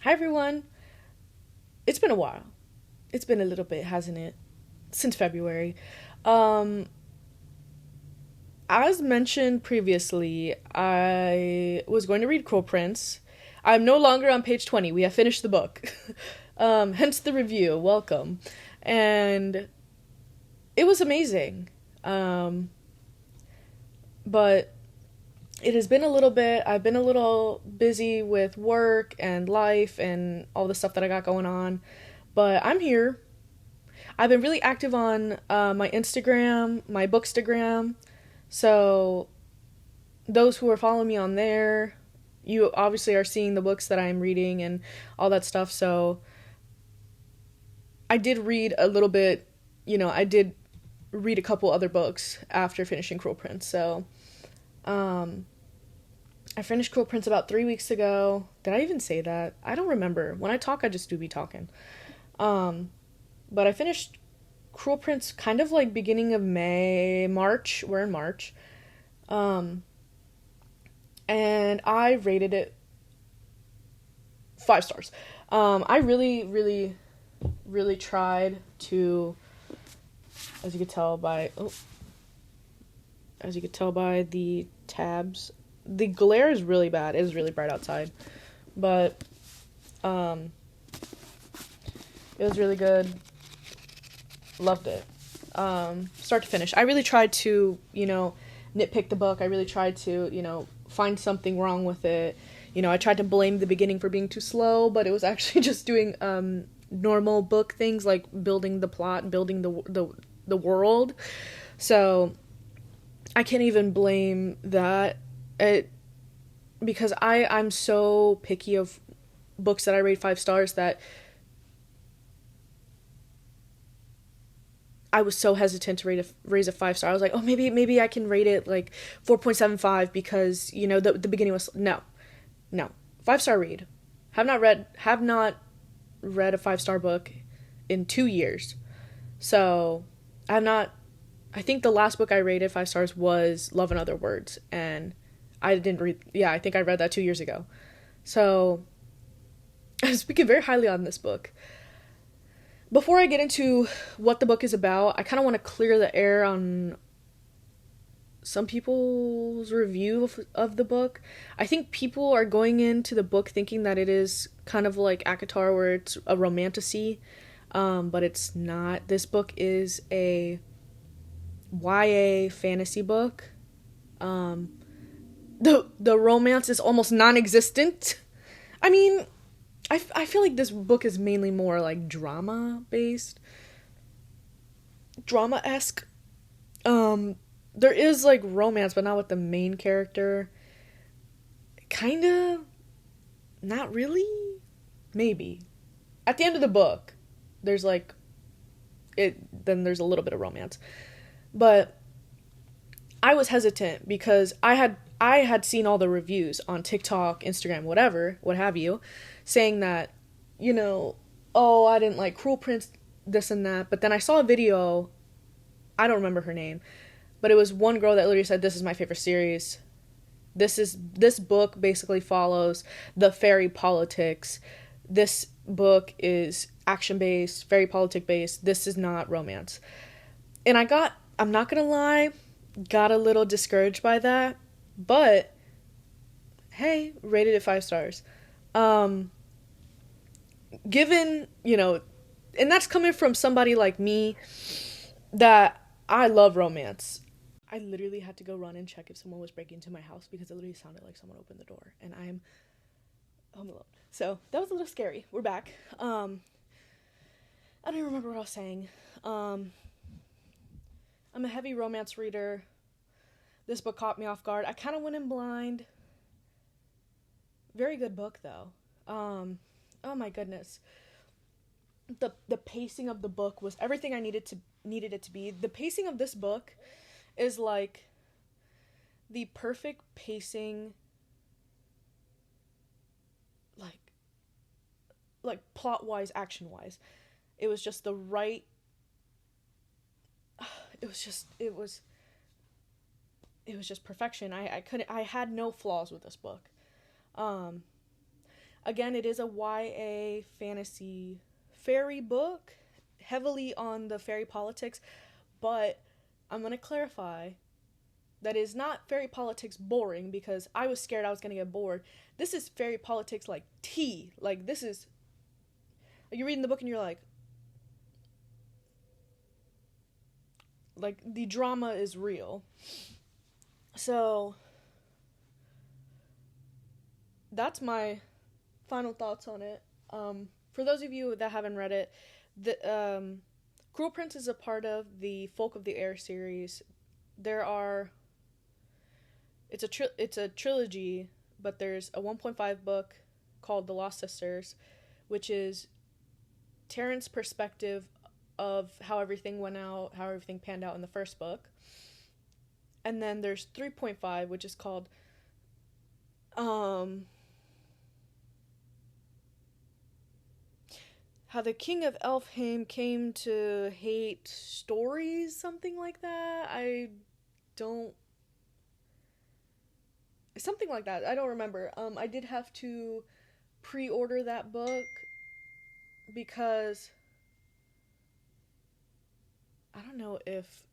Hi everyone. It's been a while. It's been a little bit, hasn't it? Since February. Um, as mentioned previously, I was going to read Cruel Prince. I'm no longer on page 20. We have finished the book. Hence the review. Welcome. And it was amazing. Um, but it has been a little bit. I've been a little busy with work and life and all the stuff that I got going on. But I'm here. I've been really active on my Instagram, my bookstagram. So those who are following me on there, you obviously are seeing the books that I'm reading and all that stuff. So I did read a little bit, I did read a couple other books after finishing Cruel Prince. So um, I finished Cruel Prince about 3 weeks ago. Did I even say that? I don't remember. When I talk, I just do be talking. Um, but I finished Cruel Prince kind of like beginning of March. We're in March. Um, and I rated it 5 stars. I really, really, really tried to, as you could tell by, the tabs, the glare is really bad. It is really bright outside, but um, it was really good. Loved it. Start to finish. I really tried to, nitpick the book. I really tried to, find something wrong with it. I tried to blame the beginning for being too slow, but it was actually just doing normal book things like building the plot and building the world. So I can't even blame that. Because I'm so picky of books that I rate 5 stars that I was so hesitant to raise a 5 star. I was like, oh, maybe I can rate it like 4.75 because the beginning was no 5 star read. Have not read a 5 star book in 2 years. So I'm not. I think the last book I rated 5 stars was Love and Other Words, and I didn't read. Yeah, I think I read that 2 years ago. So I'm speaking very highly on this book. Before I get into what the book is about, I kind of want to clear the air on some people's review of the book. I think people are going into the book thinking that it is kind of like ACOTAR, where it's a romantasy, but it's not. This book is a YA fantasy book. Um, the romance is almost non-existent. I mean, I feel like this book is mainly more like drama-esque. There is like romance, but not with the main character. Kinda, not really. Maybe at the end of the book, there's like it. Then there's a little bit of romance, but I was hesitant because I had seen all the reviews on TikTok, Instagram, whatever, what have you, saying that, oh, I didn't like Cruel Prince, this and that. But then I saw a video, I don't remember her name, but it was one girl that literally said, this is my favorite series. This book basically follows the fairy politics. This book is action based, fairy politic based. This is not romance. And I'm not gonna lie, got a little discouraged by that, but hey, rated it 5 stars. Um, Given, and that's coming from somebody like me that I love romance. I literally had to go run and check if someone was breaking into my house because it literally sounded like someone opened the door, and I'm home alone. So that was a little scary. We're back. I don't even remember what I was saying. Um, I'm a heavy romance reader. This book caught me off guard. I kind of went in blind. Very good book though. Oh my goodness. The pacing of the book was everything I needed it to be. The pacing of this book is like the perfect pacing, like plot wise, action wise. It was just the right. It was just perfection. I had no flaws with this book. Um, Again, it is a YA fantasy fairy book, heavily on the fairy politics, but I'm going to clarify that is not fairy politics boring, because I was scared I was going to get bored. This is fairy politics like tea. Like, this is, you're reading the book and you're like, the drama is real. So, that's my final thoughts on it. For those of you that haven't read it, the Cruel Prince is a part of the Folk of the Air series. It's a trilogy, but there's a 1.5 book called The Lost Sisters, which is Terrence's perspective of how everything went out, how everything panned out in the first book. And then there's 3.5, which is called How the King of Elfheim Came to Hate Stories, something like that. Something like that. I don't remember. I did have to pre-order that book because I don't know if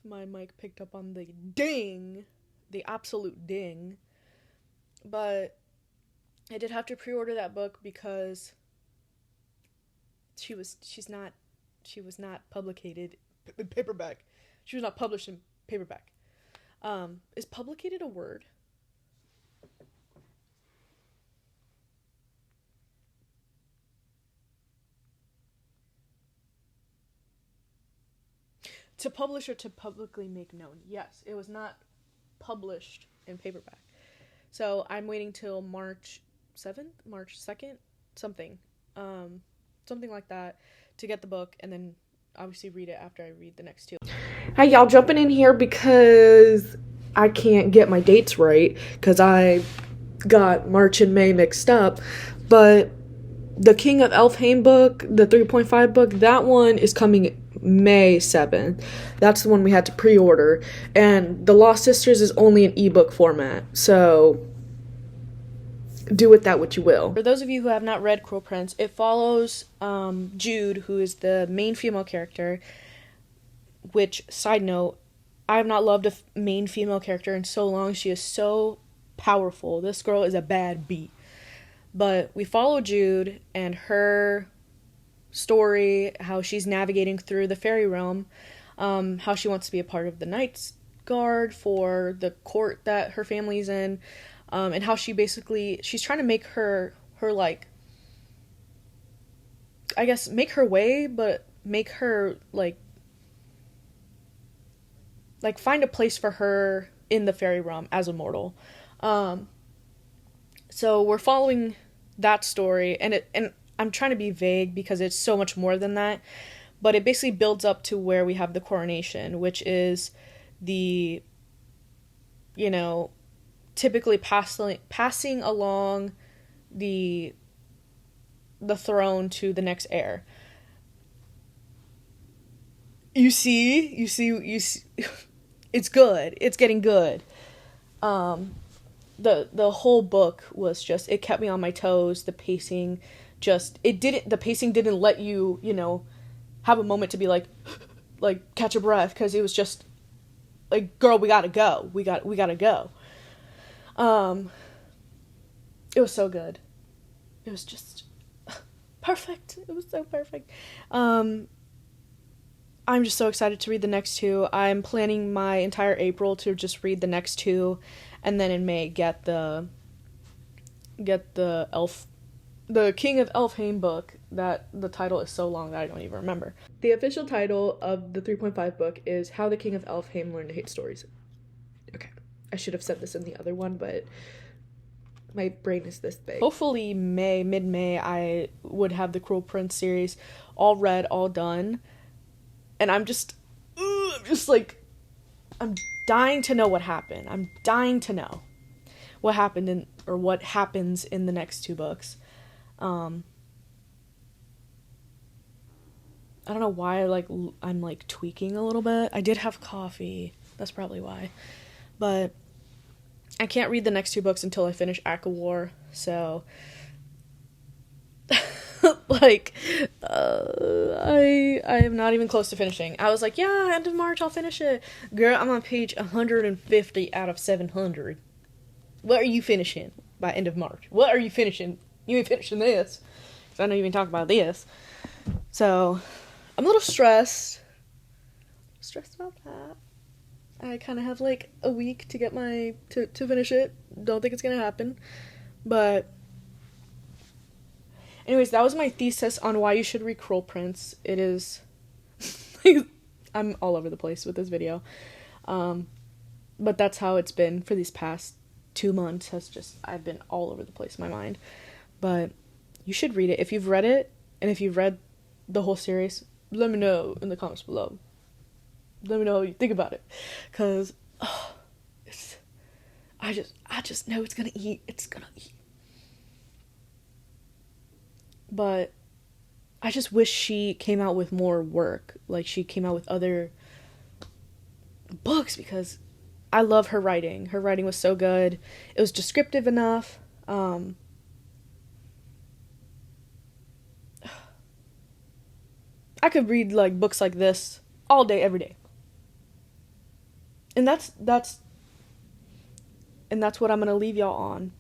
my mic picked up on the ding, the absolute ding, but I did have to pre-order that book because she was not publicated in paperback. She was not published in paperback. Is publicated a word? To publish or to publicly make known. Yes, it was not published in paperback. So I'm waiting till March 7th, March 2nd, something like that, to get the book, and then obviously read it after I read the next two. Hey, y'all, jumping in here because I can't get my dates right because I got March and May mixed up, but the King of Elfheim book, the 3.5 book, that one is coming May 7th. That's the one we had to pre-order, and The Lost Sisters is only an ebook format, so do with that what you will. For those of you who have not read Cruel Prince, it follows Jude, who is the main female character, which, side note, I have not loved a main female character in so long. She is so powerful. This girl is a bad bee. But we follow Jude and her story, how she's navigating through the fairy realm, how she wants to be a part of the Knights Guard for the court that her family's in, and how she's trying to make her like, I guess, make her way, but make her like find a place for her in the fairy realm as a mortal. So we're following that story, and I'm trying to be vague because it's so much more than that, but it basically builds up to where we have the coronation, which is the, typically passing along the throne to the next heir. You see, it's good. It's getting good. The whole book was just, it kept me on my toes. The pacing the pacing didn't let you, have a moment to be like catch a breath, because it was just like, girl, we gotta go. We gotta go. It was so good. It was just perfect. It was so perfect. I'm just so excited to read the next two. I'm planning my entire April to just read the next two, and then in May get the King of Elfheim book, that the title is so long that I don't even remember. The official title of the 3.5 book is How the King of Elfheim Learned to Hate Stories. Okay, I should have said this in the other one, but my brain is this big. Hopefully mid-May, I would have the Cruel Prince series all read, all done. And I'm dying to know what happened. I'm dying to know what happened what happens in the next two books. I don't know why I'm tweaking a little bit. I did have coffee. That's probably why. But I can't read the next 2 books until I finish Act of War, so like I am not even close to finishing. I was like, yeah, end of March I'll finish it. Girl, I'm on page 150 out of 700. What are you finishing by end of March? What are you finishing? You ain't finishing this. Because I know you even talk about this. So, I'm a little stressed. Stressed about that. I kind of have like a week to get to finish it. Don't think it's gonna happen. But anyways, that was my thesis on why you should read Cruel Prince. It is I'm all over the place with this video. But that's how it's been for these past 2 months. I've been all over the place in my mind. But you should read it. If you've read it, and if you've read the whole series, let me know in the comments below. Let me know what you think about it. Because, I just know it's gonna eat. It's gonna eat. But I just wish she came out with more work. Like, she came out with other books, because I love her writing. Her writing was so good. It was descriptive enough. I could read like books like this all day, every day. And that's what I'm gonna leave y'all on.